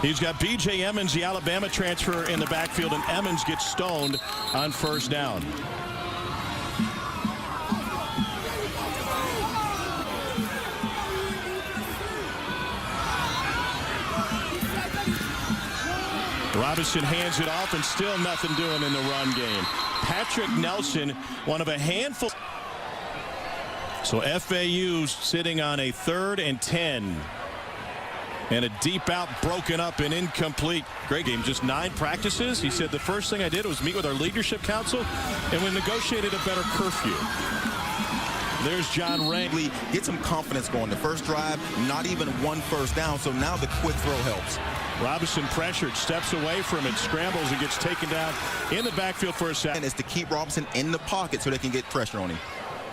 He's got B.J. Emmons, the Alabama transfer, in the backfield, and Emmons gets stoned on first down. Robinson hands it off, and still nothing doing in the run game. Patrick Nelson, one of a handful. So FAU sitting on a 3rd and 10. And a deep out, broken up and incomplete. Great game. Just 9 practices. He said the first thing I did was meet with our leadership council, and we negotiated a better curfew. There's John Ray. Get some confidence going. The first drive, not even 1 first down, so now the quick throw helps. Robinson pressured, steps away from it, scrambles, and ggets taken down in the backfield for a sack. And it's to keep Robinson in the pocket so they can get pressure on him.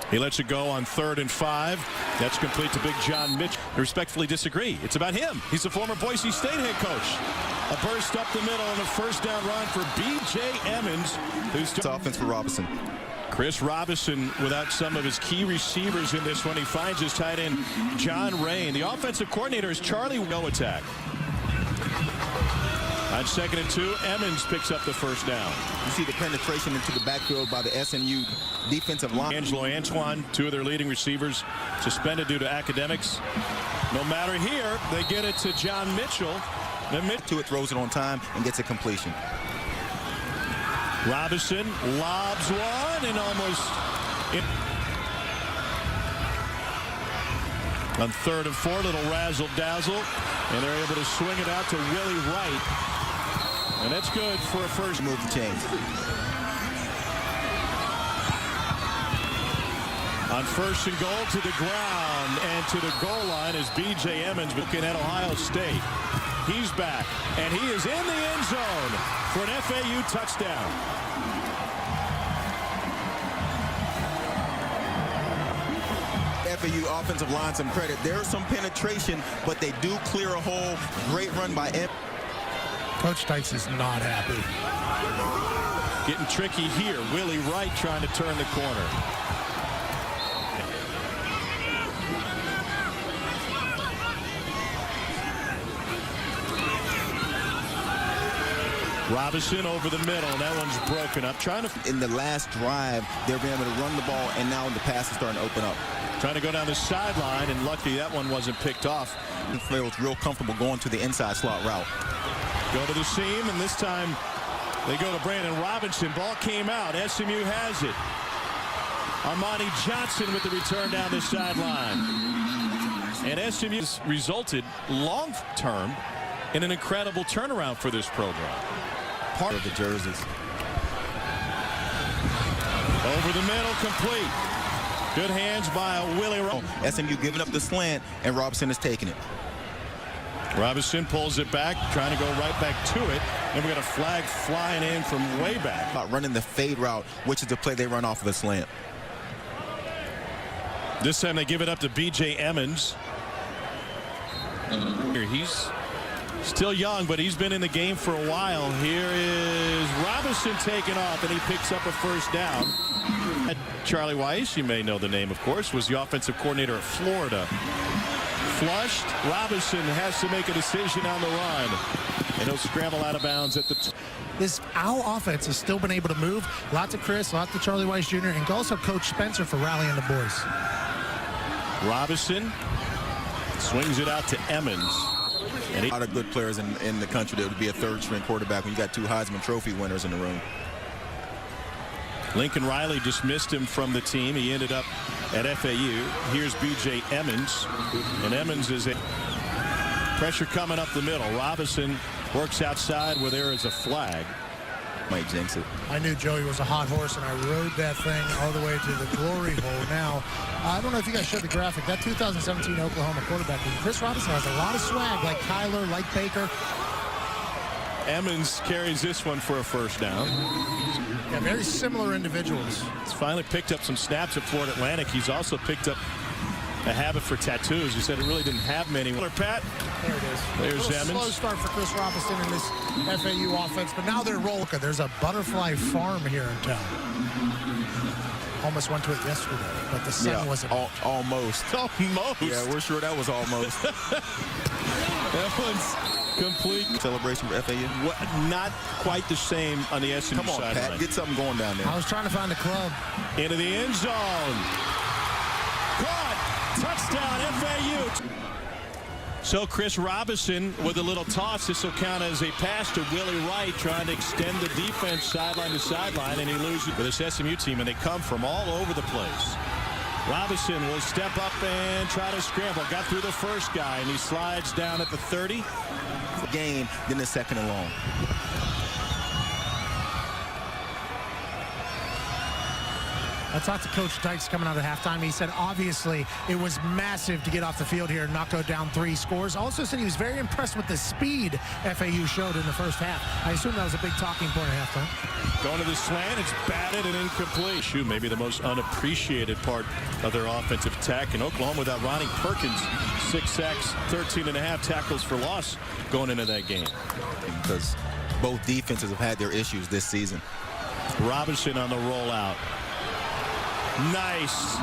He lets it go on 3rd and 5. That's complete to Big John Mitchell. I respectfully disagree. It's about him. He's the former Boise State head coach. A burst up the middle and a first down run for B.J. Emmons. It's offense for Robinson. Chris Robinson without some of his key receivers in this one. He finds his tight end, John Rain. The offensive coordinator is Charlie. No attack. On 2nd and 2, Emmons picks up the first down. You see the penetration into the backfield by the SMU defensive line. Angelo Antoine, 2 of their leading receivers, suspended due to academics. No matter here, they get it to John Mitchell. It throws it on time and gets a completion. Robinson lobs one and almost on 3rd and 4, little razzle-dazzle, and they're able to swing it out to Willie Wright. And that's good for a first. Move the chains. On 1st and goal, to the ground and to the goal line is B.J. Emmons, looking at Ohio State. He's back, and he is in the end zone for an FAU touchdown. FAU offensive line some credit. There's some penetration, but they do clear a hole. Great run by Emmons. Coach Tykes is not happy. Getting tricky here. Willie Wright trying to turn the corner. Robinson over the middle. That one's broken up. Trying to. In the last drive, they're being able to run the ball, and now the pass is starting to open up. Trying to go down the sideline, and luckily that one wasn't picked off. He feels real comfortable going to the inside slot route. Go to the seam, and this time they go to Brandon Robinson. Ball came out. SMU has it. Armani Johnson with the return down the sideline. And SMU has resulted long-term in an incredible turnaround for this program. Part of the jerseys. Over the middle, complete. Good hands by Willie Wright. SMU giving up the slant, and Robinson is taking it. Robinson pulls it back, trying to go right back to it. And we got a flag flying in from way back. About running the fade route, which is the play they run off of the slant. This time they give it up to B.J. Emmons. He's still young, but he's been in the game for a while. Here is Robinson taking off, and he picks up a first down. Charlie Weiss, you may know the name, of course, was the offensive coordinator at Florida. Flushed. Robinson has to make a decision on the run, and he'll scramble out of bounds at the. This OW offense has still been able to move. Lots of Chris, lots of Charlie Weiss Jr., and also Coach Spencer for rallying the boys. Robinson swings it out to Emmons. And a lot of good players in the country that would be a 3rd-string quarterback when you got 2 Heisman Trophy winners in the room. Lincoln Riley dismissed him from the team. He ended up at FAU. Here's B.J. Emmons. And Emmons is a pressure coming up the middle. Robinson works outside where there is a flag. Might jinx it. I knew Joey was a hot horse, and I rode that thing all the way to the glory hole. Now, I don't know if you guys showed the graphic. That 2017 Oklahoma quarterback, Chris Robinson has a lot of swag, like Kyler, like Baker. Emmons carries this one for a first down. Yeah, very similar individuals. He's finally picked up some snaps at Florida Atlantic. He's also picked up a habit for tattoos. He said it really didn't have many. Pat. There it is. There's Emmons. Slow start for Chris Robinson in this FAU offense, but now they're rolling. There's a butterfly farm here in town. Almost went to it yesterday, but the sun wasn't. Almost. Almost. Yeah, we're sure that was almost. That one's Complete celebration for FAU. Not quite the same on the SMU Come on, sideline. Pat, get something going down there. I was trying to find a club. Into the end zone. Caught. Touchdown, FAU. So Chris Robinson with a little toss. This will count as a pass to Willie Wright, trying to extend the defense sideline to sideline, and he loses with this SMU team, and they come from all over the place. Robinson will step up and try to scramble. Got through the first guy, and he slides down at the 30. Game, then the second and long. I talked to Coach Dykes coming out of halftime. He said, obviously, it was massive to get off the field here and not go down 3 scores. Also said he was very impressed with the speed FAU showed in the first half. I assume that was a big talking point at halftime. Going to the slant, it's batted and incomplete. Shoot, maybe the most unappreciated part of their offensive attack. In Oklahoma without Ronnie Perkins, 6 sacks, 13.5 tackles for loss going into that game. Because both defenses have had their issues this season. Robinson on the rollout. Nice.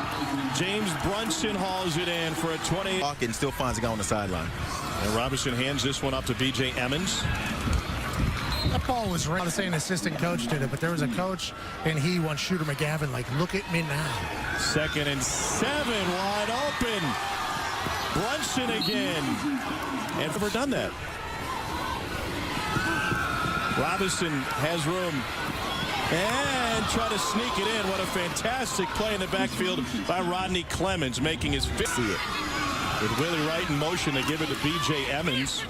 James Brunson hauls it in for a 20. And still finds a guy on the sideline. And Robinson hands this one up to B.J. Emmons. That ball was right. I'm not saying an assistant coach did it, but there was a coach, and he wants Shooter McGavin like, look at me now. 2nd and 7, wide open. Brunson again. And never done that. Robinson has room. And try to sneak it in. What a fantastic play in the backfield by Rodney Clemens, making his 5th. With Willie Wright in motion to give it to B.J. Emmons.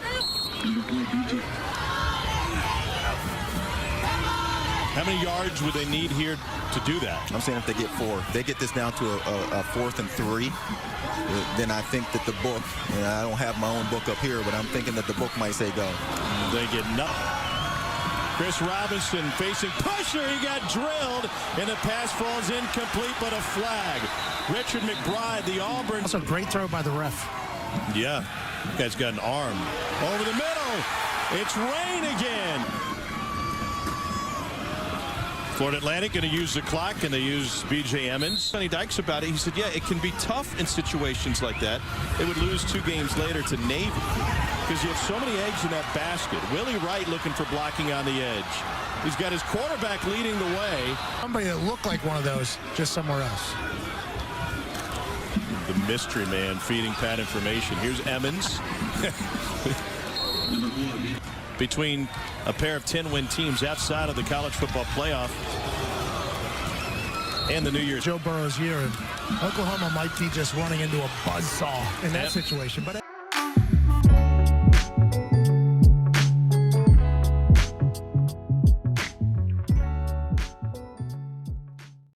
How many yards would they need here to do that? I'm saying if they get 4. If they get this down to a 4th and 3, then I think that the book, and I don't have my own book up here, but I'm thinking that the book might say go. They get nothing. Chris Robinson facing pressure. He got drilled, and the pass falls incomplete, but a flag. Richard McBride, the Auburn. Also, great throw by the ref. Yeah, that guy's got an arm. Over the middle. It's rain again. Florida Atlantic going to use the clock, and they use B.J. Emmons. Sonny Dykes about it. He said, yeah, it can be tough in situations like that. They would lose 2 games later to Navy because you have so many eggs in that basket. Willie Wright looking for blocking on the edge. He's got his quarterback leading the way. Somebody that looked like one of those, just somewhere else. The mystery man feeding Pat information. Here's Emmons. Between a pair of 10-win teams outside of the college football playoff and the New Year's. Joe Burrow's year, and Oklahoma might be just running into a buzzsaw in that situation. But